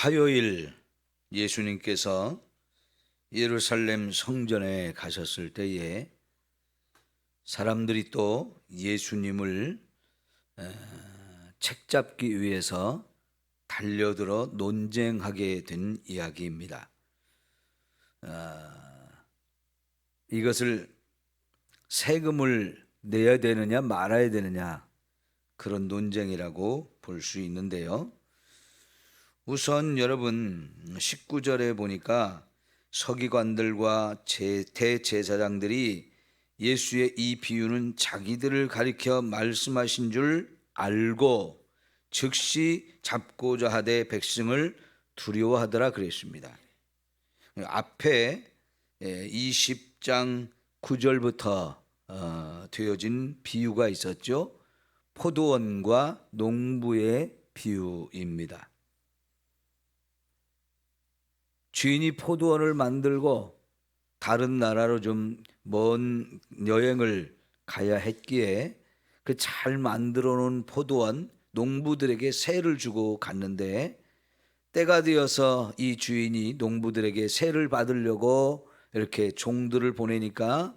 화요일 예수님께서 예루살렘 성전에 가셨을 때에 사람들이 또 예수님을 책잡기 위해서 달려들어 논쟁하게 된 이야기입니다. 이것을 세금을 내야 되느냐 말아야 되느냐 그런 논쟁이라고 볼 수 있는데요. 우선 여러분 19절에 보니까 서기관들과 대제사장들이 예수의 이 비유는 자기들을 가리켜 말씀하신 줄 알고 즉시 잡고자 하되 백성을 두려워하더라 그랬습니다. 앞에 20장 9절부터 되어진 비유가 있었죠. 포도원과 농부의 비유입니다. 주인이 포도원을 만들고 다른 나라로 좀 먼 여행을 가야 했기에 그 잘 만들어 놓은 포도원 농부들에게 세를 주고 갔는데 때가 되어서 이 주인이 농부들에게 세를 받으려고 이렇게 종들을 보내니까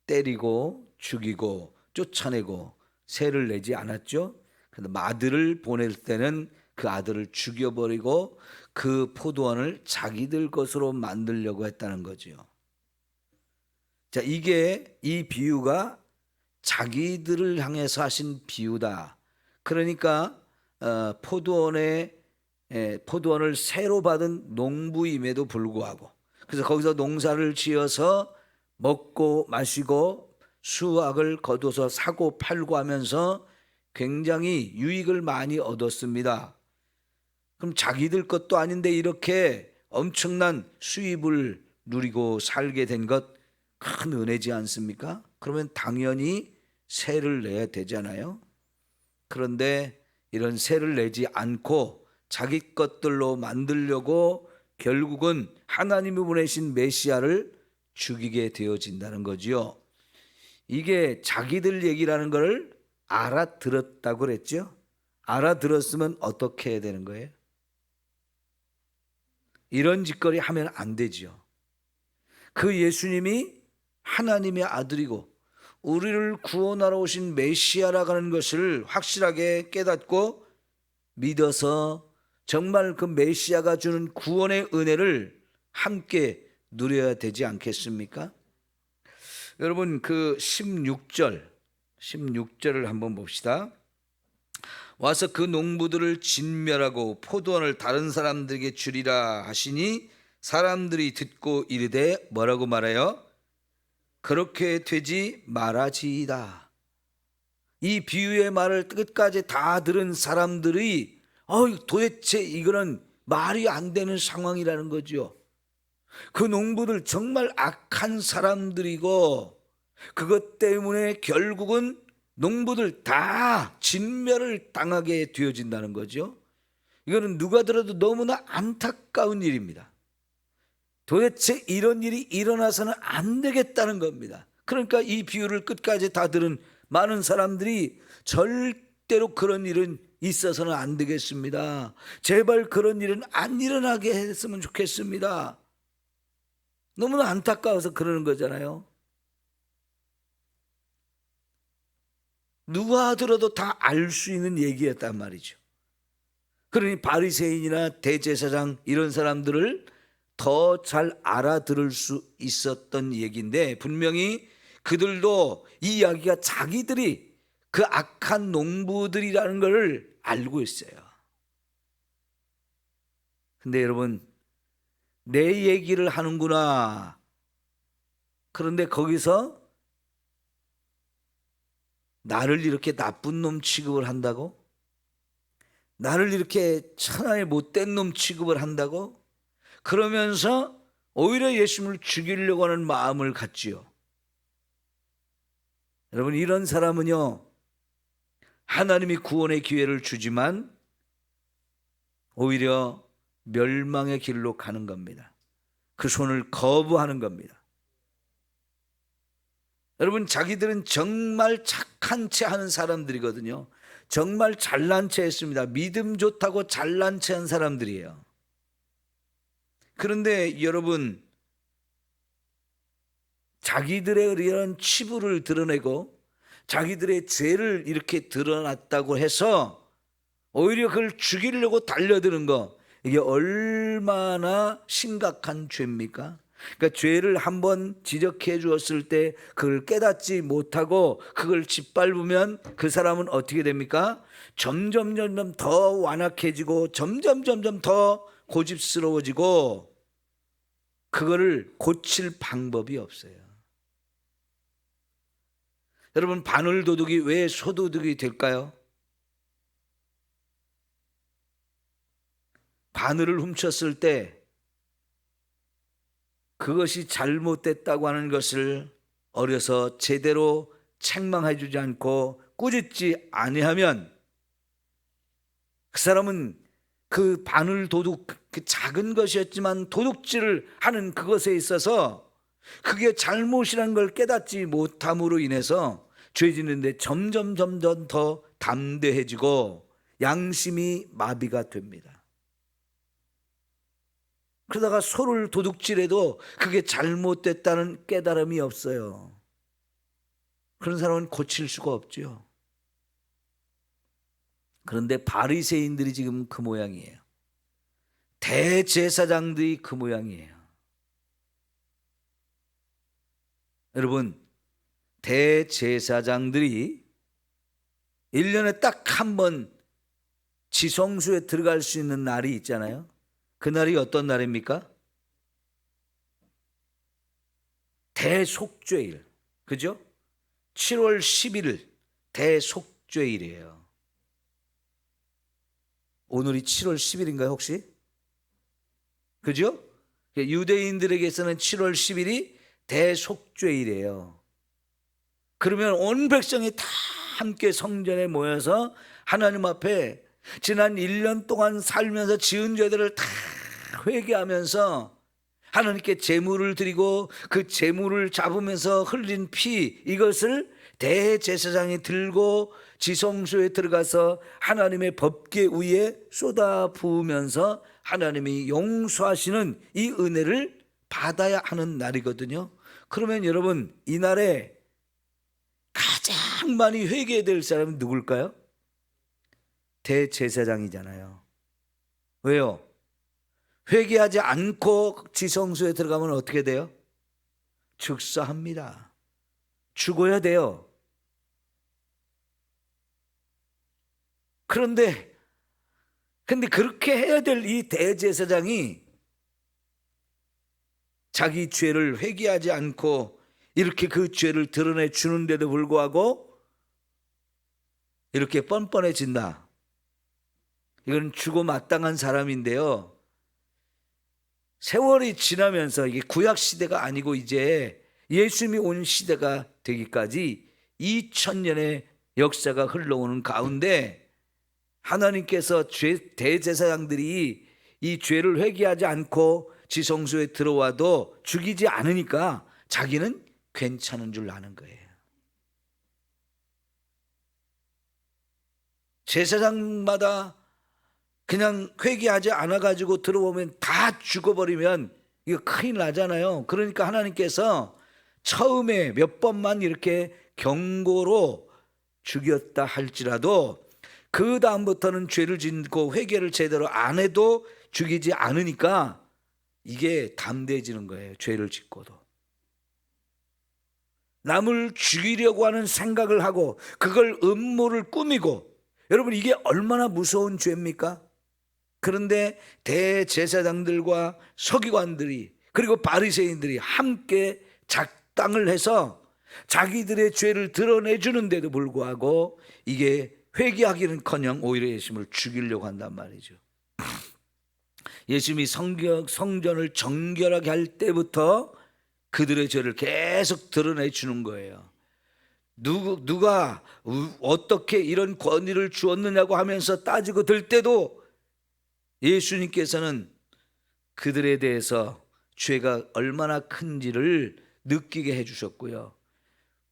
때리고 죽이고 쫓아내고 세를 내지 않았죠. 그런데 아들을 보낼 때는 그 아들을 죽여버리고 그 포도원을 자기들 것으로 만들려고 했다는 거죠. 자, 이 비유가 자기들을 향해서 하신 비유다. 그러니까 포도원을 새로 받은 농부임에도 불구하고, 그래서 거기서 농사를 지어서 먹고 마시고 수확을 거둬서 사고 팔고 하면서 굉장히 유익을 많이 얻었습니다. 그럼 자기들 것도 아닌데 이렇게 엄청난 수입을 누리고 살게 된 것 큰 은혜지 않습니까? 그러면 당연히 세를 내야 되잖아요. 그런데 이런 세를 내지 않고 자기 것들로 만들려고 결국은 하나님이 보내신 메시아를 죽이게 되어진다는 거지요. 이게 자기들 얘기라는 걸 알아들었다고 그랬죠. 알아들었으면 어떻게 해야 되는 거예요? 이런 짓거리 하면 안 되죠. 그 예수님이 하나님의 아들이고 우리를 구원하러 오신 메시아라고 하는 것을 확실하게 깨닫고 믿어서 정말 그 메시아가 주는 구원의 은혜를 함께 누려야 되지 않겠습니까? 여러분 그 16절을 한번 봅시다. 와서 그 농부들을 진멸하고 포도원을 다른 사람들에게 주리라 하시니 사람들이 듣고 이르되 뭐라고 말해요? 그렇게 되지 말아지이다. 이 비유의 말을 끝까지 다 들은 사람들이 도대체 이거는 말이 안 되는 상황이라는 거죠. 그 농부들 정말 악한 사람들이고 그것 때문에 결국은 농부들 다 진멸을 당하게 되어진다는 거죠. 이거는 누가 들어도 너무나 안타까운 일입니다. 도대체 이런 일이 일어나서는 안 되겠다는 겁니다. 그러니까 이 비유를 끝까지 다 들은 많은 사람들이 절대로 그런 일은 있어서는 안 되겠습니다. 제발 그런 일은 안 일어나게 했으면 좋겠습니다. 너무나 안타까워서 그러는 거잖아요. 누가 들어도 다 알 수 있는 얘기였단 말이죠. 그러니 바리새인이나 대제사장 이런 사람들을 더 잘 알아들을 수 있었던 얘기인데 분명히 그들도 이 이야기가 자기들이 그 악한 농부들이라는 걸 알고 있어요. 근데 여러분 내 얘기를 하는구나. 그런데 거기서 나를 이렇게 나쁜 놈 취급을 한다고? 나를 이렇게 천하의 못된 놈 취급을 한다고? 그러면서 오히려 예수님을 죽이려고 하는 마음을 갖지요. 여러분 이런 사람은요 하나님이 구원의 기회를 주지만 오히려 멸망의 길로 가는 겁니다. 그 손을 거부하는 겁니다. 여러분 자기들은 정말 착한 체 하는 사람들이거든요. 정말 잘난 체 했습니다. 믿음 좋다고 잘난 체 한 사람들이에요. 그런데 여러분, 자기들의 이런 치부를 드러내고 자기들의 죄를 이렇게 드러났다고 해서 오히려 그걸 죽이려고 달려드는 거, 이게 얼마나 심각한 죄입니까? 그러니까 죄를 한번 지적해 주었을 때 그걸 깨닫지 못하고 그걸 짓밟으면 그 사람은 어떻게 됩니까? 점점 더 완악해지고 점점 더 고집스러워지고 그거를 고칠 방법이 없어요. 여러분, 바늘도둑이 왜 소도둑이 될까요? 바늘을 훔쳤을 때 그것이 잘못됐다고 하는 것을 어려서 제대로 책망해 주지 않고 꾸짖지 아니하면 그 사람은 그 바늘도둑, 그 작은 것이었지만 도둑질을 하는 그것에 있어서 그게 잘못이라는 걸 깨닫지 못함으로 인해서 죄 짓는데 점점 더 담대해지고 양심이 마비가 됩니다. 그러다가 소를 도둑질해도 그게 잘못됐다는 깨달음이 없어요. 그런 사람은 고칠 수가 없죠. 그런데 바리새인들이 지금 그 모양이에요. 대제사장들이 그 모양이에요. 여러분, 대제사장들이 1년에 딱 한 번 지성소에 들어갈 수 있는 날이 있잖아요. 그날이 어떤 날입니까? 대속죄일, 그죠? 7월 11일 대속죄일이에요. 오늘이 7월 10일인가요 혹시? 그죠? 유대인들에게서는 7월 10일이 대속죄일이에요. 그러면 온 백성이 다 함께 성전에 모여서 하나님 앞에 지난 1년 동안 살면서 지은 죄들을 다 회개하면서 하나님께 제물을 드리고 그 제물을 잡으면서 흘린 피, 이것을 대제사장이 들고 지성소에 들어가서 하나님의 법궤 위에 쏟아 부으면서 하나님이 용서하시는 이 은혜를 받아야 하는 날이거든요. 그러면 여러분, 이날에 가장 많이 회개해야 될 사람은 누굴까요? 대제사장이잖아요. 왜요? 회개하지 않고 지성소에 들어가면 어떻게 돼요? 즉사합니다. 죽어야 돼요. 그런데 그렇게 해야 될 이 대제사장이 자기 죄를 회개하지 않고 이렇게 그 죄를 드러내 주는데도 불구하고 이렇게 뻔뻔해진다. 이건 죽어 마땅한 사람인데요. 세월이 지나면서 이게 구약 시대가 아니고 이제 예수님이 온 시대가 되기까지 2000년의 역사가 흘러오는 가운데 하나님께서 대제사장들이 이 죄를 회개하지 않고 지성소에 들어와도 죽이지 않으니까 자기는 괜찮은 줄 아는 거예요. 제사장마다 그냥 회개하지 않아가지고 들어오면 다 죽어버리면 이거 큰일 나잖아요. 그러니까 하나님께서 처음에 몇 번만 이렇게 경고로 죽였다 할지라도 그 다음부터는 죄를 짓고 회개를 제대로 안 해도 죽이지 않으니까 이게 담대해지는 거예요. 죄를 짓고도. 남을 죽이려고 하는 생각을 하고 그걸 음모를 꾸미고, 여러분 이게 얼마나 무서운 죄입니까? 그런데 대제사장들과 서기관들이 그리고 바리새인들이 함께 작당을 해서 자기들의 죄를 드러내주는데도 불구하고 이게 회개하기는커녕 오히려 예수님을 죽이려고 한단 말이죠. 예수님이 성전을 정결하게 할 때부터 그들의 죄를 계속 드러내주는 거예요. 누가 어떻게 이런 권위를 주었느냐고 하면서 따지고 들 때도 예수님께서는 그들에 대해서 죄가 얼마나 큰지를 느끼게 해주셨고요.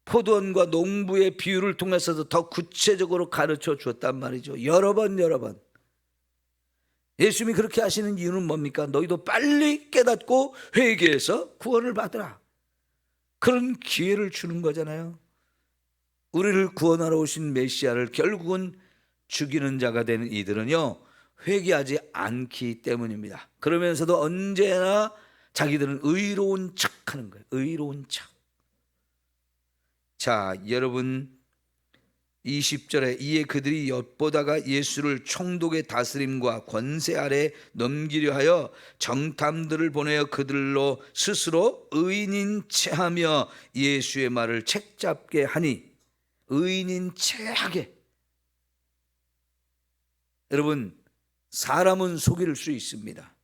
포도원과 농부의 비유를 통해서도 더 구체적으로 가르쳐 주었단 말이죠. 여러 번. 예수님이 그렇게 하시는 이유는 뭡니까? 너희도 빨리 깨닫고 회개해서 구원을 받으라. 그런 기회를 주는 거잖아요. 우리를 구원하러 오신 메시아를 결국은 죽이는 자가 되는 이들은요, 회개하지 않기 때문입니다. 그러면서도 언제나 자기들은 의로운 척하는 거예요. 의로운 척. 자, 여러분 20절에 이에 그들이 엿보다가 예수를 총독의 다스림과 권세 아래 넘기려 하여 정탐들을 보내어 그들로 스스로 의인인 체하며 예수의 말을 책잡게 하니, 의인인 체하게. 여러분, 사람은 속일 수 있습니다.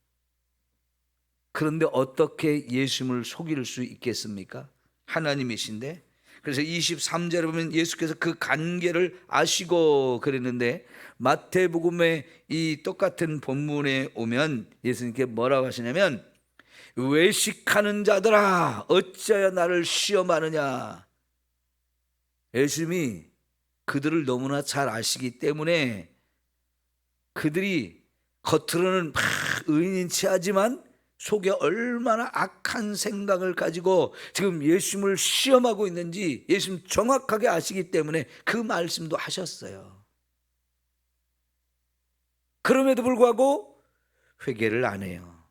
그런데 어떻게 예수님을 속일 수 있겠습니까? 하나님이신데. 그래서 23절에 보면 예수께서 그 관계를 아시고 그랬는데, 마태복음의 이 똑같은 본문에 오면 예수님께 뭐라고 하시냐면, 외식하는 자들아 어찌하여 나를 시험하느냐. 예수님이 그들을 너무나 잘 아시기 때문에 그들이 겉으로는 막 의인인 체하지만 속에 얼마나 악한 생각을 가지고 지금 예수님을 시험하고 있는지 예수님 정확하게 아시기 때문에 그 말씀도 하셨어요. 그럼에도 불구하고 회개를 안 해요.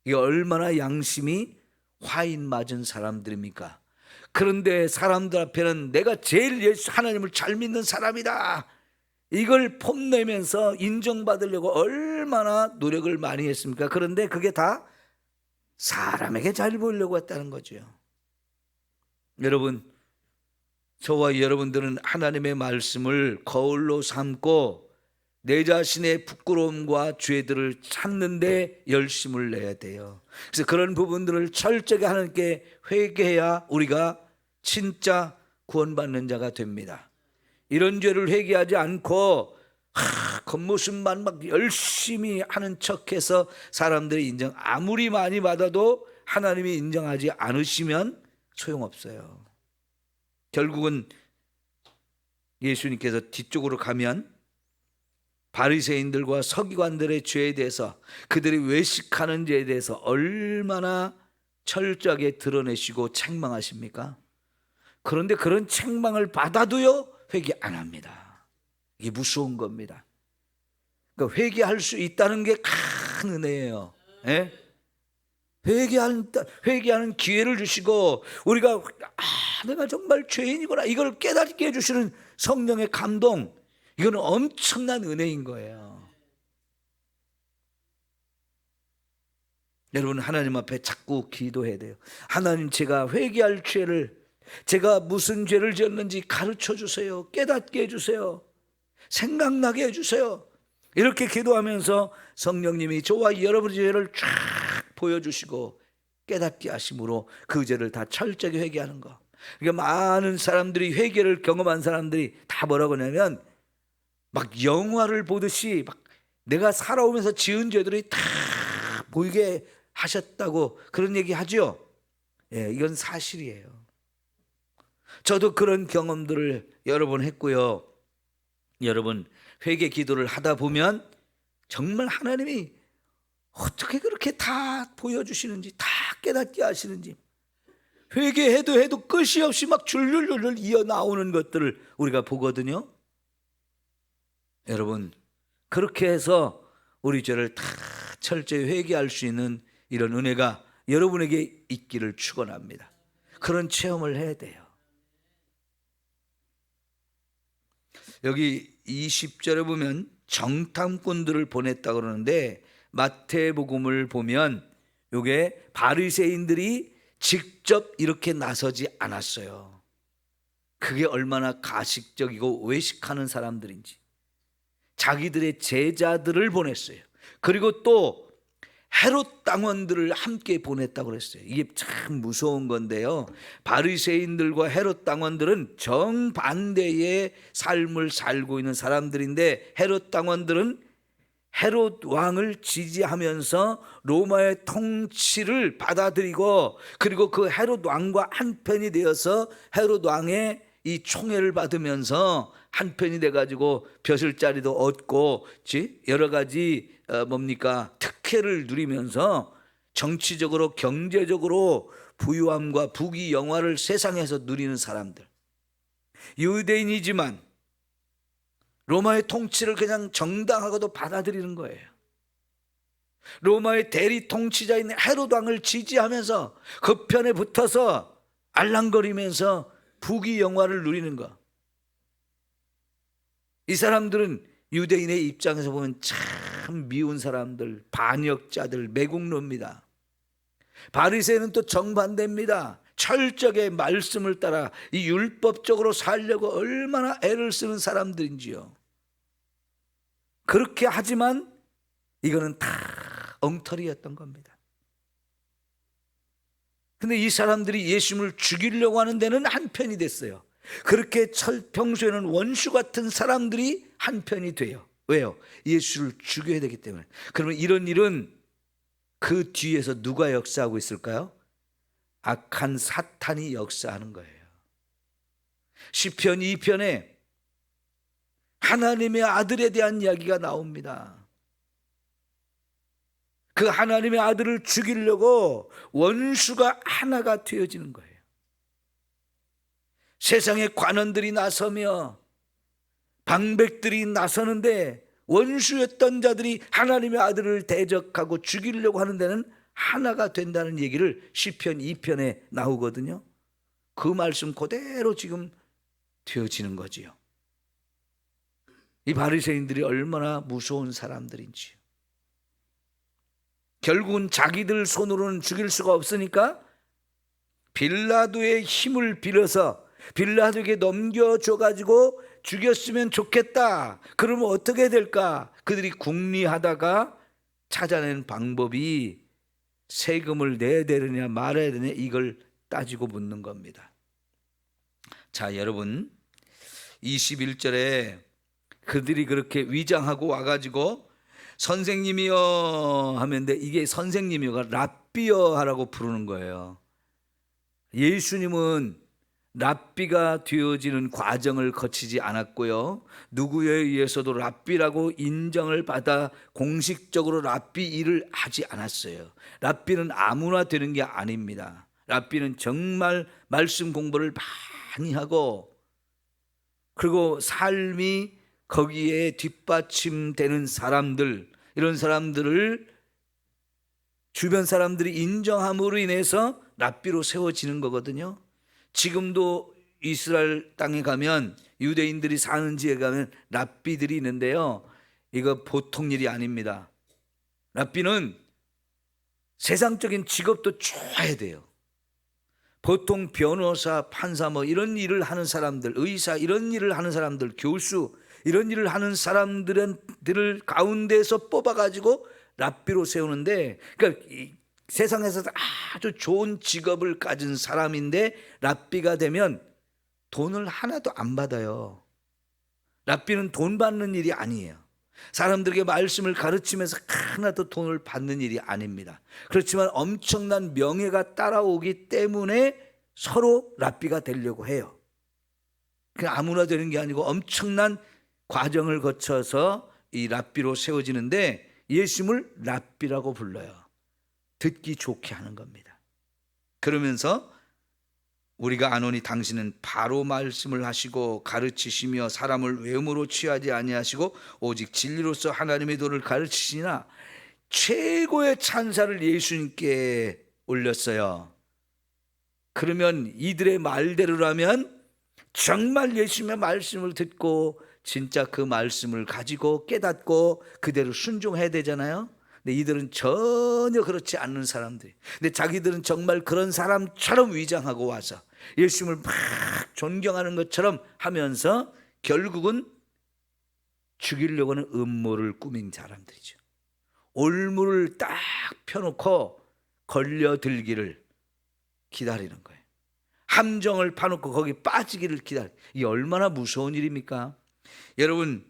이게 얼마나 양심이 화인 맞은 사람들입니까? 그런데 사람들 앞에는 내가 제일 예수 하나님을 잘 믿는 사람이다, 이걸 폼내면서 인정받으려고 얼마나 노력을 많이 했습니까? 그런데 그게 다 사람에게 잘 보이려고 했다는 거죠. 여러분, 저와 여러분들은 하나님의 말씀을 거울로 삼고 내 자신의 부끄러움과 죄들을 찾는데 열심을 내야 돼요. 그래서 그런 부분들을 철저하게 하나님께 회개해야 우리가 진짜 구원받는 자가 됩니다. 이런 죄를 회개하지 않고 겉모습만 막 열심히 하는 척해서 사람들이 인정, 아무리 많이 받아도 하나님이 인정하지 않으시면 소용없어요. 결국은 예수님께서 뒤쪽으로 가면 바리새인들과 서기관들의 죄에 대해서, 그들이 외식하는 죄에 대해서 얼마나 철저하게 드러내시고 책망하십니까? 그런데 그런 책망을 받아도요 회개 안 합니다. 이게 무서운 겁니다. 그러니까 회개할 수 있다는 게 큰 은혜예요. 예? 회개하는 기회를 주시고 우리가 내가 정말 죄인이구나 이걸 깨닫게 해주시는 성령의 감동, 이거는 엄청난 은혜인 거예요. 여러분, 하나님 앞에 자꾸 기도해야 돼요. 하나님, 제가 회개할 죄를, 제가 무슨 죄를 지었는지 가르쳐 주세요. 깨닫게 해주세요. 생각나게 해주세요. 이렇게 기도하면서 성령님이 저와 여러분의 죄를 쫙 보여주시고 깨닫게 하심으로 그 죄를 다 철저하게 회개하는 거. 그러니까 많은 사람들이, 회개를 경험한 사람들이 다 뭐라고 하냐면 막 영화를 보듯이 막 내가 살아오면서 지은 죄들이 다 보이게 하셨다고 그런 얘기 하죠. 예, 이건 사실이에요. 저도 그런 경험들을 여러 번 했고요. 여러분, 회개 기도를 하다 보면 정말 하나님이 어떻게 그렇게 다 보여주시는지, 다 깨닫게 하시는지, 회개해도 끝이 없이 막 줄줄줄 이어 나오는 것들을 우리가 보거든요. 여러분, 그렇게 해서 우리 죄를 다 철저히 회개할 수 있는 이런 은혜가 여러분에게 있기를 축원합니다. 그런 체험을 해야 돼요. 여기 20절에 보면 정탐꾼들을 보냈다고 그러는데, 마태복음을 보면 이게 바리새인들이 직접 이렇게 나서지 않았어요. 그게 얼마나 가식적이고 외식하는 사람들인지. 자기들의 제자들을 보냈어요. 그리고 또 헤롯 당원들을 함께 보냈다고 그랬어요. 이게 참 무서운 건데요, 바리새인들과 헤롯 당원들은 정반대의 삶을 살고 있는 사람들인데, 헤롯 당원들은 헤롯 왕을 지지하면서 로마의 통치를 받아들이고, 그리고 그 헤롯 왕과 한편이 되어서 헤롯 왕의 이 총애를 받으면서 한편이 돼가지고 벼슬자리도 얻고 여러 가지 특혜를 누리면서 정치적으로 경제적으로 부유함과 부귀 영화를 세상에서 누리는 사람들, 유대인이지만 로마의 통치를 그냥 정당하고도 받아들이는 거예요. 로마의 대리 통치자인 헤롯 왕을 지지하면서 그 편에 붙어서 알랑거리면서 부귀 영화를 누리는 것. 이 사람들은 유대인의 입장에서 보면 참 미운 사람들, 반역자들, 매국노입니다. 바리새인은 또 정반대입니다. 철저하게 말씀을 따라 이 율법적으로 살려고 얼마나 애를 쓰는 사람들인지요. 그렇게 하지만 이거는 다 엉터리였던 겁니다. 근데 이 사람들이 예수님을 죽이려고 하는 데는 한편이 됐어요. 그렇게 평소에는 원수 같은 사람들이 한편이 돼요. 왜요? 예수를 죽여야 되기 때문에. 그러면 이런 일은 그 뒤에서 누가 역사하고 있을까요? 악한 사탄이 역사하는 거예요. 시편 2편에 하나님의 아들에 대한 이야기가 나옵니다. 그 하나님의 아들을 죽이려고 원수가 하나가 되어지는 거예요. 세상의 관원들이 나서며 방백들이 나서는데 원수였던 자들이 하나님의 아들을 대적하고 죽이려고 하는 데는 하나가 된다는 얘기를 시편 2편에 나오거든요. 그 말씀 그대로 지금 되어지는 거지요. 이 바리새인들이 얼마나 무서운 사람들인지요. 결국은 자기들 손으로는 죽일 수가 없으니까 빌라도의 힘을 빌어서 빌라도에게 넘겨줘가지고 죽였으면 좋겠다. 그러면 어떻게 될까? 그들이 궁리하다가 찾아낸 방법이 세금을 내야 되느냐 말아야 되느냐 이걸 따지고 묻는 겁니다. 자, 여러분 21절에 그들이 그렇게 위장하고 와가지고 선생님이여 하면데 이게 선생님이여가 랍비여 하라고 부르는 거예요. 예수님은 랍비가 되어지는 과정을 거치지 않았고요. 누구에 의해서도 랍비라고 인정을 받아 공식적으로 랍비 일을 하지 않았어요. 랍비는 아무나 되는 게 아닙니다. 랍비는 정말 말씀 공부를 많이 하고 그리고 삶이 거기에 뒷받침되는 사람들, 이런 사람들을 주변 사람들이 인정함으로 인해서 랍비로 세워지는 거거든요. 지금도 이스라엘 땅에 가면 유대인들이 사는 지에 가면 랍비들이 있는데요. 이거 보통 일이 아닙니다. 랍비는 세상적인 직업도 좋아야 돼요. 보통 변호사, 판사 이런 일을 하는 사람들, 의사 이런 일을 하는 사람들, 교수 이런 일을 하는 사람들을 가운데서 뽑아가지고 랍비로 세우는데, 그러니까 세상에서 아주 좋은 직업을 가진 사람인데 랍비가 되면 돈을 하나도 안 받아요. 랍비는 돈 받는 일이 아니에요. 사람들에게 말씀을 가르치면서 하나도 돈을 받는 일이 아닙니다. 그렇지만 엄청난 명예가 따라오기 때문에 서로 랍비가 되려고 해요. 그냥 아무나 되는 게 아니고 엄청난 과정을 거쳐서 이 랍비로 세워지는데 예수님을 랍비라고 불러요. 듣기 좋게 하는 겁니다. 그러면서 우리가 아노니 당신은 바로 말씀을 하시고 가르치시며 사람을 외모로 취하지 아니하시고 오직 진리로서 하나님의 도를 가르치시나 최고의 찬사를 예수님께 올렸어요. 그러면 이들의 말대로라면 정말 예수님의 말씀을 듣고 진짜 그 말씀을 가지고 깨닫고 그대로 순종해야 되잖아요. 근데 이들은 전혀 그렇지 않는 사람들이, 근데 자기들은 정말 그런 사람처럼 위장하고 와서 예수님을 막 존경하는 것처럼 하면서 결국은 죽이려고 하는 음모를 꾸민 사람들이죠. 올무를 딱 펴놓고 걸려들기를 기다리는 거예요. 함정을 파놓고 거기 빠지기를 기다려요. 이게 얼마나 무서운 일입니까? 여러분,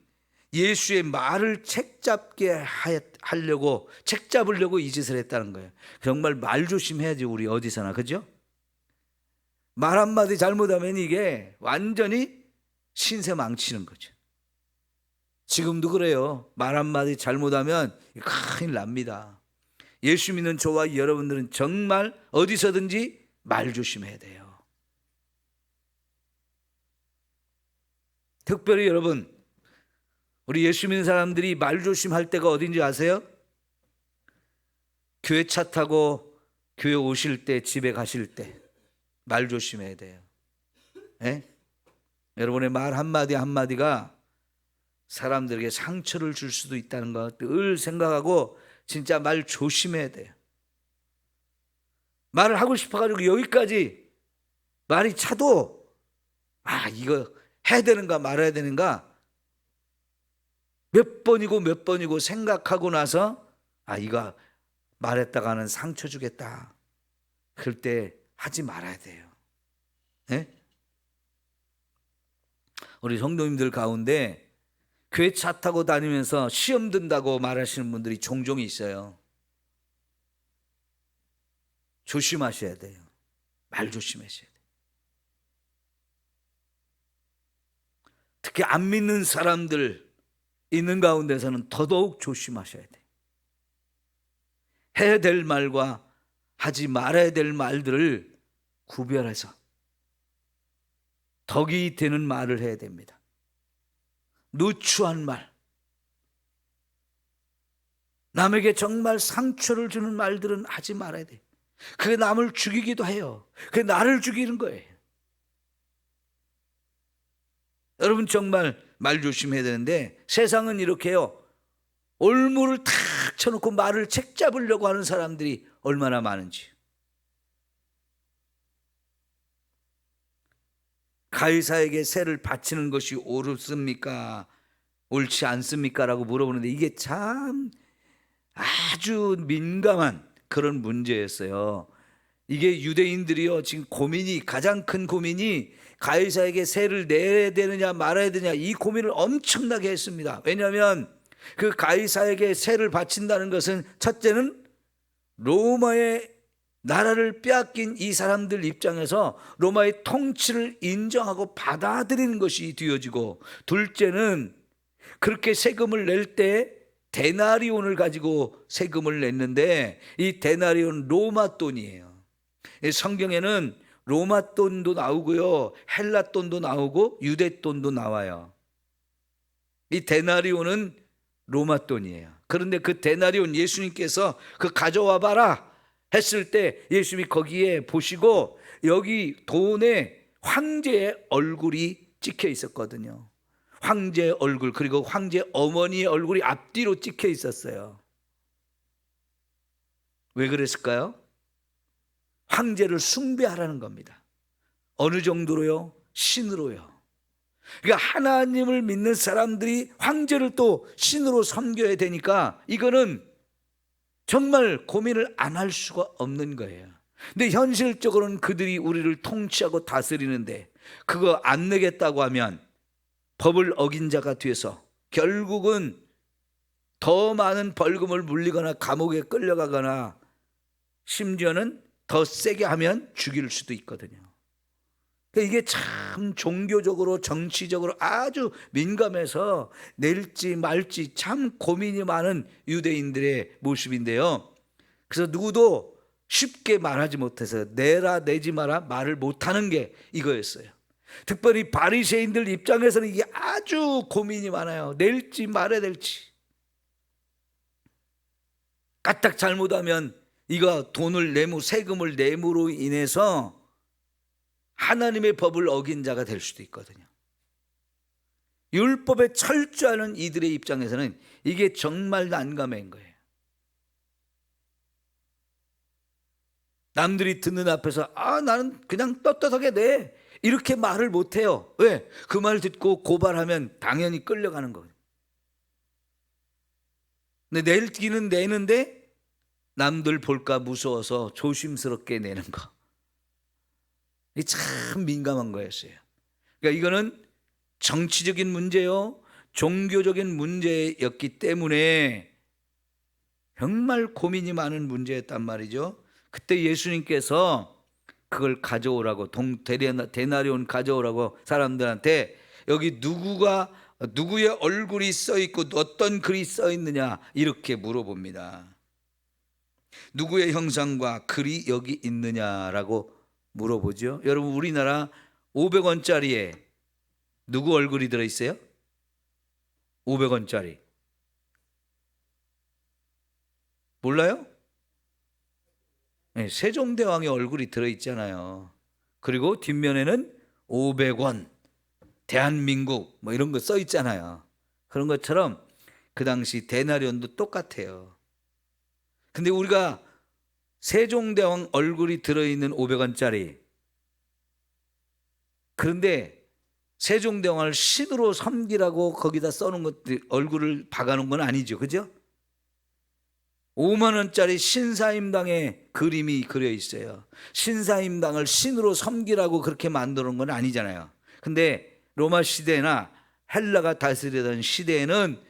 예수의 말을 책잡게 하려고, 책잡으려고 이 짓을 했다는 거예요. 정말 말 조심해야지, 우리 어디서나. 그죠? 말 한마디 잘못하면 이게 완전히 신세 망치는 거죠. 지금도 그래요. 말 한마디 잘못하면 큰일 납니다. 예수 믿는 저와 여러분들은 정말 어디서든지 말 조심해야 돼요. 특별히 여러분, 우리 예수 믿는 사람들이 말 조심할 때가 어딘지 아세요? 교회 차 타고 교회 오실 때, 집에 가실 때 말 조심해야 돼요. 네? 여러분의 말 한마디 한마디가 사람들에게 상처를 줄 수도 있다는 거 늘 생각하고 진짜 말 조심해야 돼요. 말을 하고 싶어가지고 여기까지 말이 차도 이거 해야 되는가 말아야 되는가 몇 번이고 생각하고 나서 이거 말했다가는 상처 주겠다. 그럴 때 하지 말아야 돼요. 네? 우리 성도님들 가운데 교회 차 타고 다니면서 시험 든다고 말하시는 분들이 종종 있어요. 조심하셔야 돼요. 말 조심하셔야 돼요. 특히 안 믿는 사람들 있는 가운데서는 더더욱 조심하셔야 돼요. 해야 될 말과 하지 말아야 될 말들을 구별해서 덕이 되는 말을 해야 됩니다. 누추한 말, 남에게 정말 상처를 주는 말들은 하지 말아야 돼요. 그게 남을 죽이기도 해요. 그게 나를 죽이는 거예요. 여러분 정말 말 조심해야 되는데 세상은 이렇게요. 올무를 탁 쳐놓고 말을 책 잡으려고 하는 사람들이 얼마나 많은지. 가이사에게 세를 바치는 것이 옳습니까? 옳지 않습니까? 라고 물어보는데 이게 참 아주 민감한 그런 문제였어요. 이게 유대인들이요 지금 가장 큰 고민이 가이사에게 세를 내야 되느냐 말아야 되느냐 이 고민을 엄청나게 했습니다. 왜냐하면 그 가이사에게 세를 바친다는 것은 첫째는 로마의 나라를 빼앗긴 이 사람들 입장에서 로마의 통치를 인정하고 받아들이는 것이 되어지고, 둘째는 그렇게 세금을 낼 때 데나리온을 가지고 세금을 냈는데 이 데나리온 로마 돈이에요. 성경에는 로마 돈도 나오고요, 헬라 돈도 나오고 유대 돈도 나와요. 이 데나리온은 로마 돈이에요. 그런데 그 데나리온 예수님께서 그 가져와 봐라 했을 때 예수님이 거기에 보시고 여기 돈에 황제의 얼굴이 찍혀 있었거든요. 황제의 얼굴, 그리고 황제 어머니의 얼굴이 앞뒤로 찍혀 있었어요. 왜 그랬을까요? 황제를 숭배하라는 겁니다. 어느 정도로요? 신으로요. 그러니까 하나님을 믿는 사람들이 황제를 또 신으로 섬겨야 되니까 이거는 정말 고민을 안 할 수가 없는 거예요. 근데 현실적으로는 그들이 우리를 통치하고 다스리는데 그거 안 내겠다고 하면 법을 어긴 자가 돼서 결국은 더 많은 벌금을 물리거나 감옥에 끌려가거나 심지어는 더 세게 하면 죽일 수도 있거든요. 이게 참 종교적으로 정치적으로 아주 민감해서 낼지 말지 참 고민이 많은 유대인들의 모습인데요. 그래서 누구도 쉽게 말하지 못해서 내라 내지 마라 말을 못하는 게 이거였어요. 특별히 바리새인들 입장에서는 이게 아주 고민이 많아요. 낼지 말아야 될지. 까딱 잘못하면 이거 세금을 내므로 인해서 하나님의 법을 어긴 자가 될 수도 있거든요. 율법에 철저하는 이들의 입장에서는 이게 정말 난감한 거예요. 남들이 듣는 앞에서 나는 그냥 떳떳하게 내 이렇게 말을 못해요. 왜? 그 말 듣고 고발하면 당연히 끌려가는 거예요. 근데 내기는 내는데 남들 볼까 무서워서 조심스럽게 내는 거. 이게 참 민감한 거였어요. 그러니까 이거는 정치적인 문제요, 종교적인 문제였기 때문에 정말 고민이 많은 문제였단 말이죠. 그때 예수님께서 그걸 가져오라고 데나리온 가져오라고 사람들한테 여기 누구의 얼굴이 써 있고 어떤 글이 써 있느냐 이렇게 물어봅니다. 누구의 형상과 글이 여기 있느냐라고 물어보죠. 여러분 우리나라 500원짜리에 누구 얼굴이 들어있어요? 500원짜리 몰라요? 네, 세종대왕의 얼굴이 들어있잖아요. 그리고 뒷면에는 500원 대한민국 뭐 이런 거 써 있잖아요. 그런 것처럼 그 당시 데나리온도 똑같아요. 근데 우리가 세종대왕 얼굴이 들어있는 500원짜리, 그런데 세종대왕을 신으로 섬기라고 거기다 써놓은 것, 얼굴을 박아놓은 건 아니죠. 그죠? 5만 원짜리 신사임당의 그림이 그려 있어요. 신사임당을 신으로 섬기라고 그렇게 만들어 놓은 건 아니잖아요. 근데 로마 시대나 헬라가 다스리던 시대에는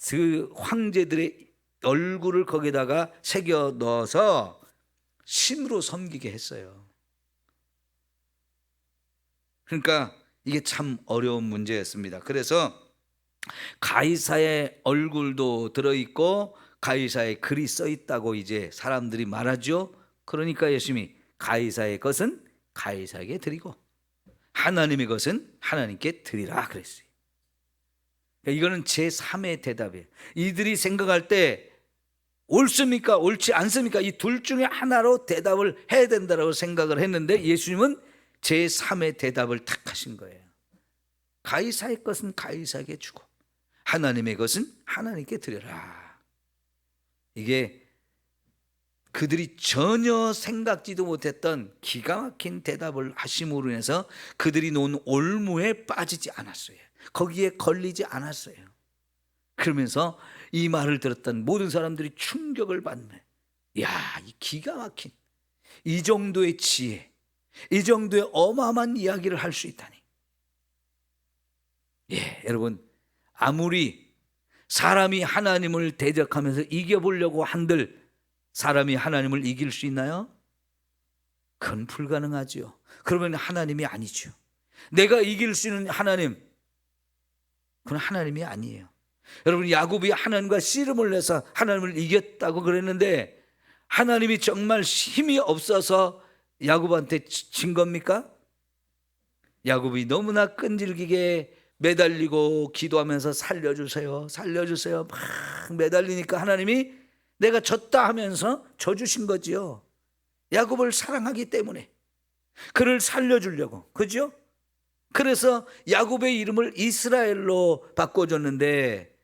그 황제들의 얼굴을 거기다가 새겨 넣어서 신으로 섬기게 했어요. 그러니까 이게 참 어려운 문제였습니다. 그래서 가이사의 얼굴도 들어있고 가이사의 글이 써 있다고 이제 사람들이 말하죠. 그러니까 예수님이 가이사의 것은 가이사에게 드리고 하나님의 것은 하나님께 드리라 그랬어요. 이거는 제3의 대답이에요. 이들이 생각할 때 옳습니까? 옳지 않습니까? 이 둘 중에 하나로 대답을 해야 된다고 생각을 했는데 예수님은 제3의 대답을 택하신 거예요. 가이사의 것은 가이사에게 주고 하나님의 것은 하나님께 드려라. 이게 그들이 전혀 생각지도 못했던 기가 막힌 대답을 하심으로 인해서 그들이 놓은 올무에 빠지지 않았어요. 거기에 걸리지 않았어요. 그러면서 이 말을 들었던 모든 사람들이 충격을 받네. 야, 이 기가 막힌 이 정도의 지혜, 이 정도의 어마어마한 이야기를 할 수 있다니. 예, 여러분 아무리 사람이 하나님을 대적하면서 이겨보려고 한들 사람이 하나님을 이길 수 있나요? 그건 불가능하죠. 그러면 하나님이 아니죠. 내가 이길 수 있는 하나님, 그건 하나님이 아니에요. 여러분 야곱이 하나님과 씨름을 해서 하나님을 이겼다고 그랬는데 하나님이 정말 힘이 없어서 야곱한테 진 겁니까? 야곱이 너무나 끈질기게 매달리고 기도하면서 살려주세요 살려주세요 막 매달리니까 하나님이 내가 졌다 하면서 져주신 거지요. 야곱을 사랑하기 때문에 그를 살려주려고. 그죠? 그래서 야곱의 이름을 이스라엘로 바꿔줬는데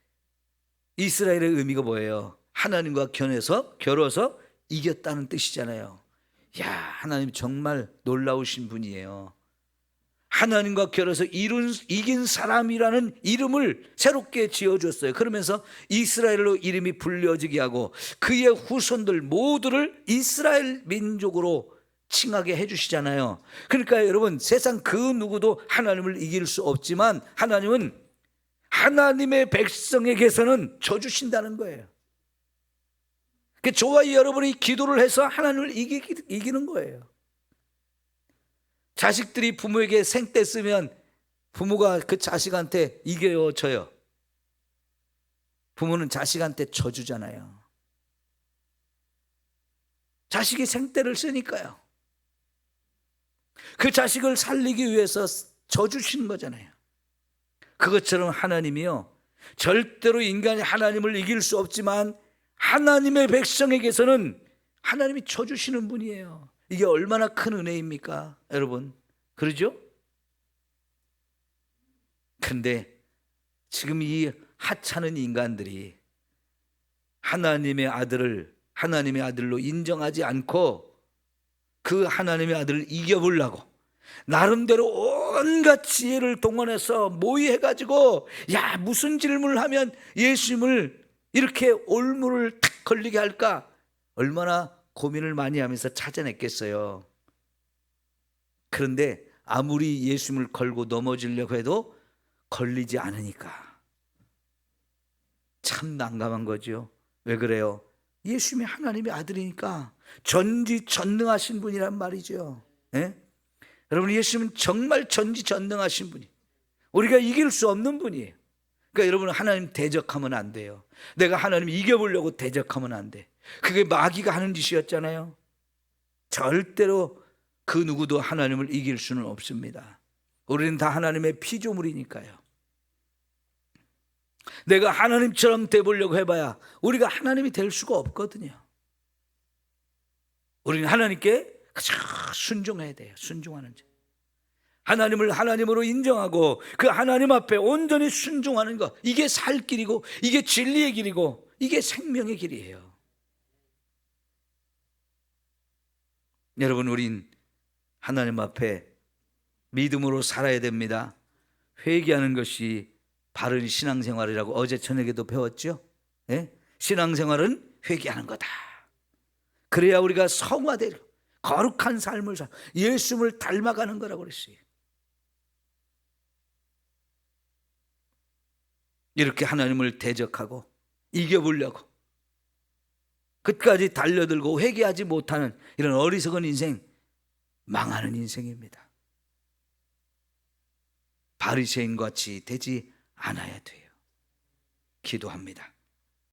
이스라엘의 의미가 뭐예요? 하나님과 겨뤄서 이겼다는 뜻이잖아요. 야, 하나님 정말 놀라우신 분이에요. 하나님과 겨뤄서 이긴 사람이라는 이름을 새롭게 지어줬어요. 그러면서 이스라엘로 이름이 불려지게 하고 그의 후손들 모두를 이스라엘 민족으로 칭하게 해주시잖아요. 그러니까 여러분 세상 그 누구도 하나님을 이길 수 없지만 하나님은 하나님의 백성에게서는 져주신다는 거예요. 저와 여러분이 기도를 해서 하나님을 이기는 거예요. 자식들이 부모에게 생떼 쓰면 부모가 그 자식한테 이겨요, 져요? 부모는 자식한테 져주잖아요. 자식이 생떼를 쓰니까요. 그 자식을 살리기 위해서 져주시는 거잖아요. 그것처럼 하나님이요, 절대로 인간이 하나님을 이길 수 없지만 하나님의 백성에게서는 하나님이 져주시는 분이에요. 이게 얼마나 큰 은혜입니까, 여러분? 그러죠? 근데 지금 이 하찮은 인간들이 하나님의 아들로 인정하지 않고 그 하나님의 아들을 이겨보려고 나름대로 온갖 지혜를 동원해서 모의해가지고 야, 무슨 질문을 하면 예수님을 이렇게 올무를 탁 걸리게 할까? 얼마나 고민을 많이 하면서 찾아냈겠어요. 그런데 아무리 예수님을 걸고 넘어지려고 해도 걸리지 않으니까 참 난감한 거죠. 왜 그래요? 예수님이 하나님의 아들이니까 전지전능하신 분이란 말이죠. 예? 여러분 예수님은 정말 전지전능하신 분이. 우리가 이길 수 없는 분이에요. 그러니까 여러분, 하나님 대적하면 안 돼요. 내가 하나님 이겨보려고 대적하면 안 돼. 그게 마귀가 하는 짓이었잖아요. 절대로 그 누구도 하나님을 이길 수는 없습니다. 우리는 다 하나님의 피조물이니까요. 내가 하나님처럼 돼보려고 해봐야 우리가 하나님이 될 수가 없거든요. 우리는 하나님께 가장 순종해야 돼요. 순종하는 자. 하나님을 하나님으로 인정하고 그 하나님 앞에 온전히 순종하는 것, 이게 살 길이고 이게 진리의 길이고 이게 생명의 길이에요. 여러분, 우린 하나님 앞에 믿음으로 살아야 됩니다. 회개하는 것이 바른 신앙생활이라고 어제 저녁에도 배웠죠. 네? 신앙생활은 회개하는 거다. 그래야 우리가 성화되고 거룩한 삶을 살, 예수를 닮아가는 거라고 그랬어요. 이렇게 하나님을 대적하고 이겨보려고 끝까지 달려들고 회개하지 못하는 이런 어리석은 인생, 망하는 인생입니다. 바리새인같이 되지 않아야 돼요. 기도합니다.